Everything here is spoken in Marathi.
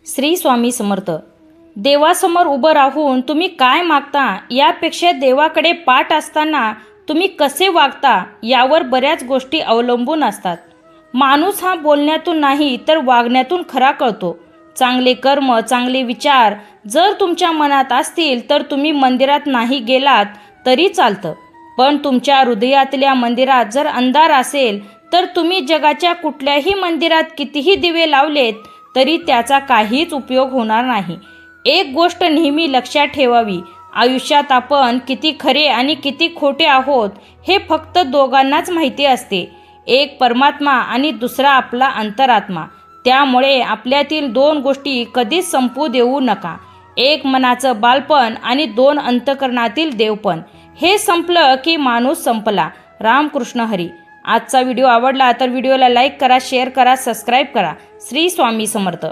श्री स्वामी समर्थ. देवासमोर उभं राहून तुम्ही काय मागता यापेक्षा देवाकडे पाठ असताना तुम्ही कसे वागता यावर बऱ्याच गोष्टी अवलंबून असतात. माणूस हा बोलण्यातून नाही तर वागण्यातून खरा कळतो. चांगले कर्म, चांगले विचार जर तुमच्या मनात असतील तर तुम्ही मंदिरात नाही गेलात तरी चालतं, पण तुमच्या हृदयातल्या मंदिरात जर अंधार असेल तर तुम्ही जगाच्या कुठल्याही मंदिरात कितीही दिवे लावलेत तरी त्याचा काहीच उपयोग होणार नाही. एक गोष्ट नेहमी लक्षात ठेवावी, आयुष्यात आपण किती खरे आणि किती खोटे आहोत हे फक्त दोघांनाच माहिती असते. एक परमात्मा आणि दुसरा आपला अंतरात्मा. त्यामुळे आपल्यातील दोन गोष्टी कधीच संपू देऊ नका. एक मनाचं बालपण आणि दोन अंतकरणातील देवपण. हे संपलं की माणूस संपला. रामकृष्ण हरी. आजचा व्हिडिओ आवडला तर व्हिडिओला लाईक करा, शेअर करा, सबस्क्राईब करा. श्री स्वामी समर्थ.